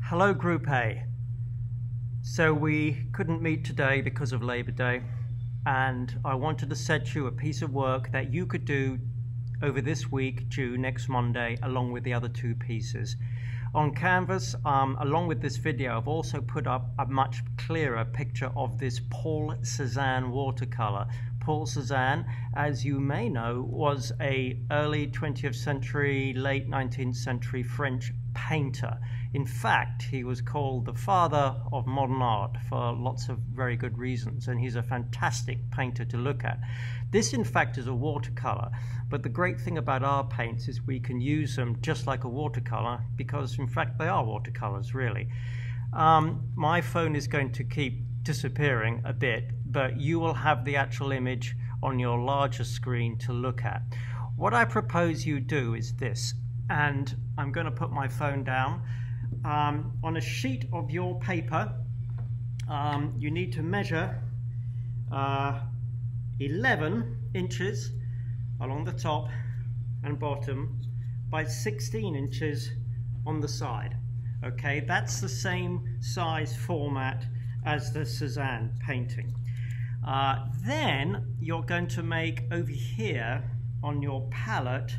Hello Group A. So we couldn't meet today because of Labor Day, and I wanted to set you a piece of work that you could do over this week due next Monday along with the other two pieces. On Canvas, along with this video, I've also put up a much clearer picture of this Paul Cezanne watercolor. Paul Cezanne, as you may know, was a early 20th century, late 19th century French painter. In fact, he was called the father of modern art for lots of very good reasons, and he's a fantastic painter to look at. This, in fact, is a watercolor, but the great thing about our paints is we can use them just like a watercolor because, in fact, they are watercolors, really. My phone is going to keep disappearing a bit, but you will have the actual image on your larger screen to look at. What I propose you do is this, and I'm going to put my phone down. On a sheet of your paper, you need to measure 11 inches along the top and bottom by 16 inches on the side. Okay, that's the same size format as the Cezanne painting. Then you're going to make over here on your palette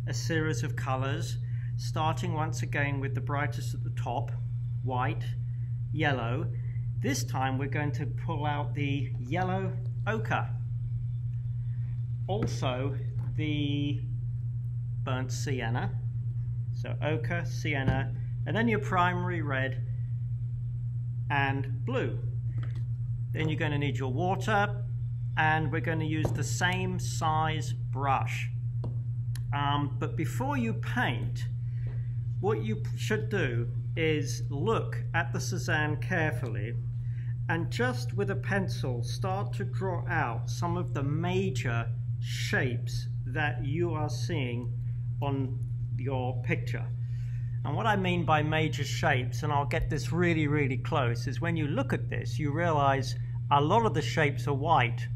a series of colors, starting once again with the brightest at the top, white, yellow. This time we're going to pull out the yellow ochre, also the burnt sienna, so ochre, sienna, and then your primary red and blue. Then you're going to need your water, and we're going to use the same size brush. But before you paint, what you should do is look at the Cezanne carefully and just with a pencil start to draw out some of the major shapes that you are seeing on your picture. And what I mean by major shapes, and I'll get this really close, is when you look at this you realize a lot of the shapes are white.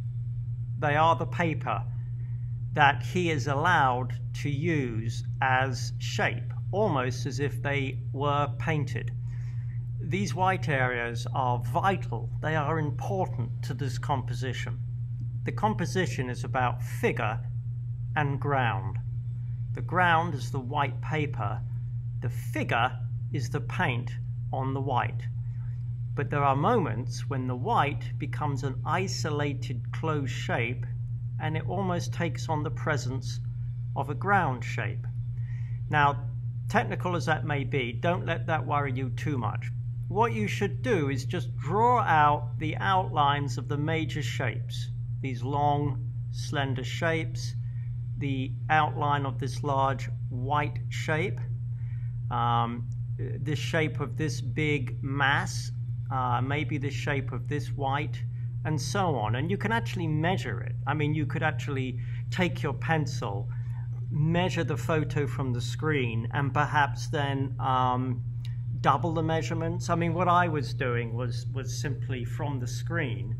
They are the paper that he is allowed to use as shape, almost as if they were painted. These white areas are vital. They are important to this composition. The composition is about figure and ground. The ground is the white paper. The figure is the paint on the white. But there are moments when the white becomes an isolated closed shape and it almost takes on the presence of a ground shape. Now, technical as that may be, don't let that worry you too much. What you should do is just draw out the outlines of the major shapes, these long, slender shapes, the outline of this large white shape, the shape of this big mass, maybe the shape of this white, and so on. And you can actually measure it. I mean, you could actually take your pencil, measure the photo from the screen, and perhaps then double the measurements. I mean, what I was doing was simply from the screen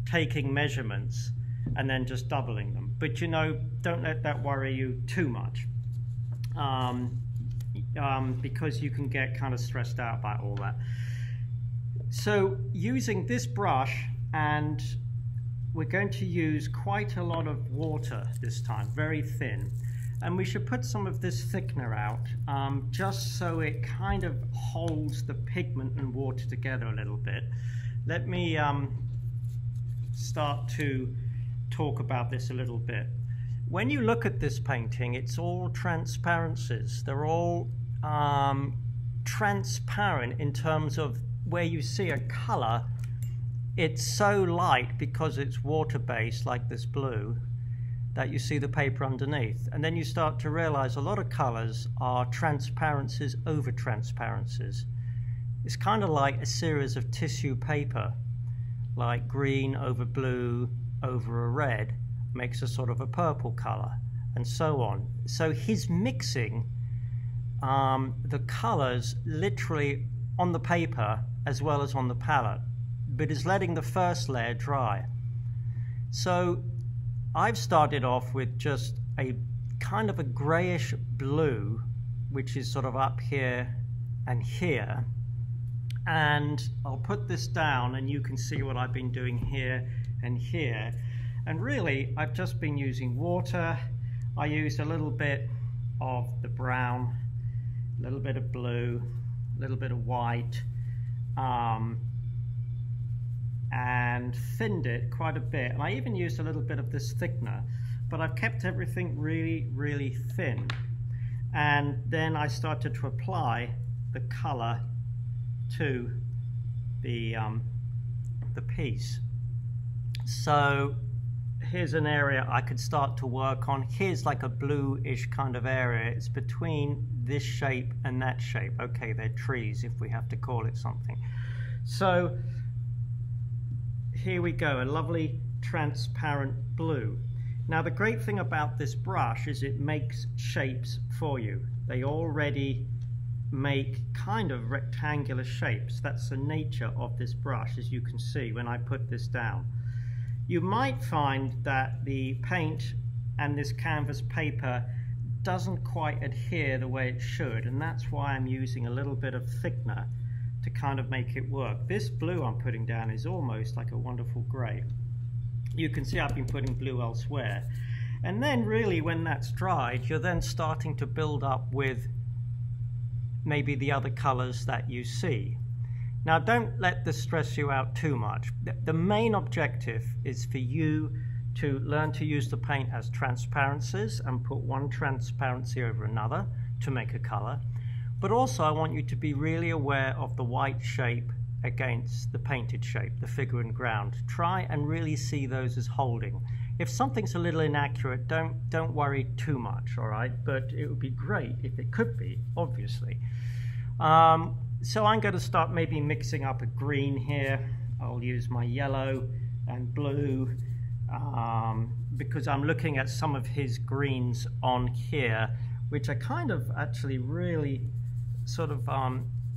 taking measurements and then just doubling them. But you know, don't let that worry you too much, because you can get kind of stressed out by all that. So using this brush, and we're going to use quite a lot of water this time, very thin, and we should put some of this thickener out just so it kind of holds the pigment and water together a little bit. Let me start to talk about this a little bit. When you look at this painting, it's all transparencies. They're all transparent in terms of where you see a color. It's so light because it's water-based, like this blue, that you see the paper underneath. And then you start to realize a lot of colors are transparencies over transparencies. It's kind of like a series of tissue paper, like green over blue over a red makes a sort of a purple color, and so on. So he's mixing the colors literally on the paper as well as on the palette, but is letting the first layer dry. So I've started off with just a kind of a grayish blue, which is sort of up here and here, And I'll put this down and you can see what I've been doing here and here. And really, I've just been using water. I used a little bit of the brown, a little bit of blue, a little bit of white, and thinned it quite a bit. And I even used a little bit of this thickener, but I've kept everything really, really thin. And then I started to apply the color to the piece. So here's an area I could start to work on. Here's like a bluish kind of area. It's between this shape and that shape. Okay, they're trees if we have to call it something. So here we go, a lovely transparent blue. Now the great thing about this brush is it makes shapes for you. They already make kind of rectangular shapes. That's the nature of this brush, as you can see when I put this down. You might find that the paint and this canvas paper doesn't quite adhere the way it should, and that's why I'm using a little bit of thickener to kind of make it work. This blue I'm putting down is almost like a wonderful grey. You can see I've been putting blue elsewhere. And then really when that's dried, you're then starting to build up with maybe the other colors that you see. Now don't let this stress you out too much. The main objective is for you to learn to use the paint as transparencies and put one transparency over another to make a color. But also I want you to be really aware of the white shape against the painted shape, the figure and ground. Try and really see those as holding. If something's a little inaccurate, don't worry too much, all right? But it would be great if it could be, obviously. So I'm going to start maybe mixing up a green here. I'll use my yellow and blue because I'm looking at some of his greens on here, which are kind of actually really sort of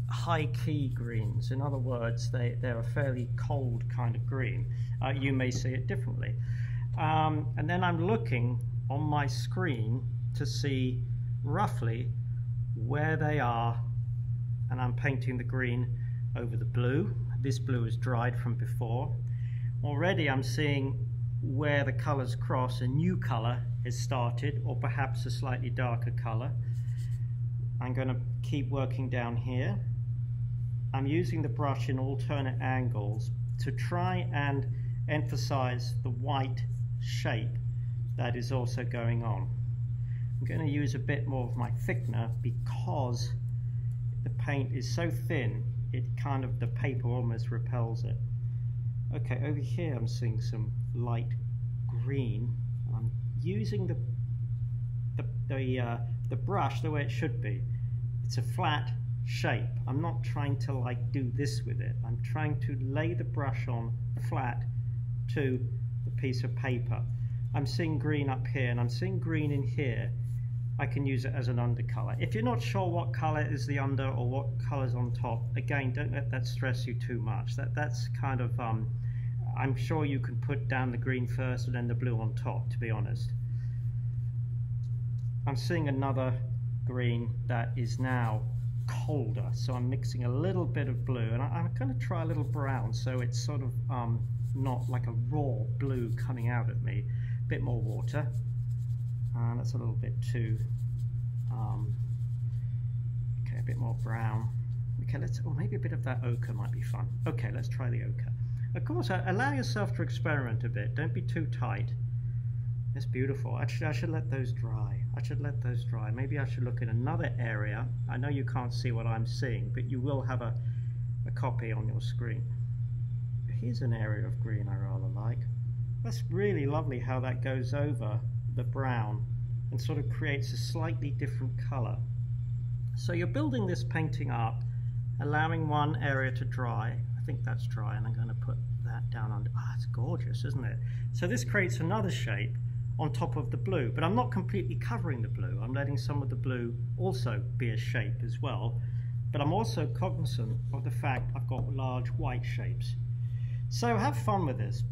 high key greens. In other words, they're a fairly cold kind of green. You may see it differently. And then I'm looking on my screen to see roughly where they are, and I'm painting the green over the blue. This blue is dried from before. Already I'm seeing where the colors cross. A new color has started, or perhaps a slightly darker color. I'm going to keep working down here. I'm using the brush in alternate angles to try and emphasize the white shape that is also going on. I'm going to use a bit more of my thickener because the paint is so thin, it kind of, the paper almost repels it. Okay, over here I'm seeing some light green. I'm using the brush the way it should be. It's a flat shape. I'm not trying to like do this with it. I'm trying to lay the brush on flat to the piece of paper. I'm seeing green up here and I'm seeing green in here. I can use it as an undercolor. If you're not sure what color is the under or what color's on top, again, don't let that stress you too much. That's kind of, I'm sure you can put down the green first and then the blue on top, to be honest. I'm seeing another green that is now colder, so I'm mixing a little bit of blue, and I'm going to try a little brown so it's sort of not like a raw blue coming out at me. A bit more water. That's a little bit too, okay, a bit more brown. Okay, maybe a bit of that ochre might be fun. Okay, let's try the ochre. Of course, allow yourself to experiment a bit. Don't be too tight. It's beautiful. Actually, I should let those dry. Maybe I should look in another area. I know you can't see what I'm seeing, but you will have a copy on your screen. Here's an area of green I rather like. That's really lovely how that goes over the brown and sort of creates a slightly different color. So you're building this painting up, allowing one area to dry. I think that's dry, and I'm going to put that down under. Ah, it's gorgeous, isn't it? So this creates another shape on top of the blue, but I'm not completely covering the blue. I'm letting some of the blue also be a shape as well, but I'm also cognizant of the fact I've got large white shapes. So have fun with this.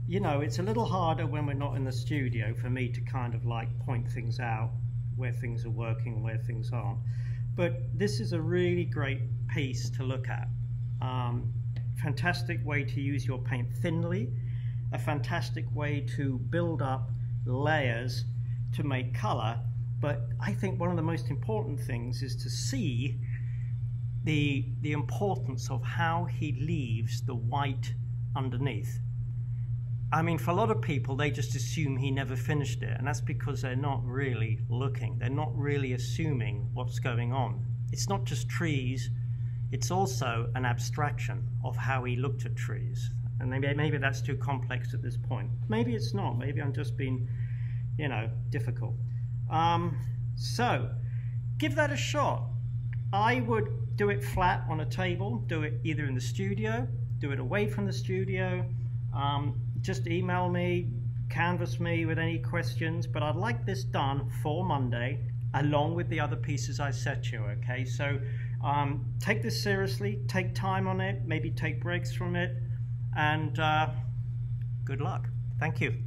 You know, it's a little harder when we're not in the studio for me to kind of like point things out, where things are working and where things aren't. But this is a really great piece to look at. Fantastic way to use your paint thinly, a fantastic way to build up layers to make color. But I think one of the most important things is to see the importance of how he leaves the white underneath. I mean, for a lot of people, they just assume he never finished it, and that's because they're not really looking. They're not really assuming what's going on. It's not just trees, it's also an abstraction of how he looked at trees. And maybe that's too complex at this point. Maybe it's not. Maybe I'm just being, you know, difficult. So, give that a shot. I would do it flat on a table, do it either in the studio, do it away from the studio. Just email me, canvas me with any questions, but I'd like this done for Monday, along with the other pieces I set you, okay? So take this seriously, take time on it, maybe take breaks from it, and good luck. Thank you.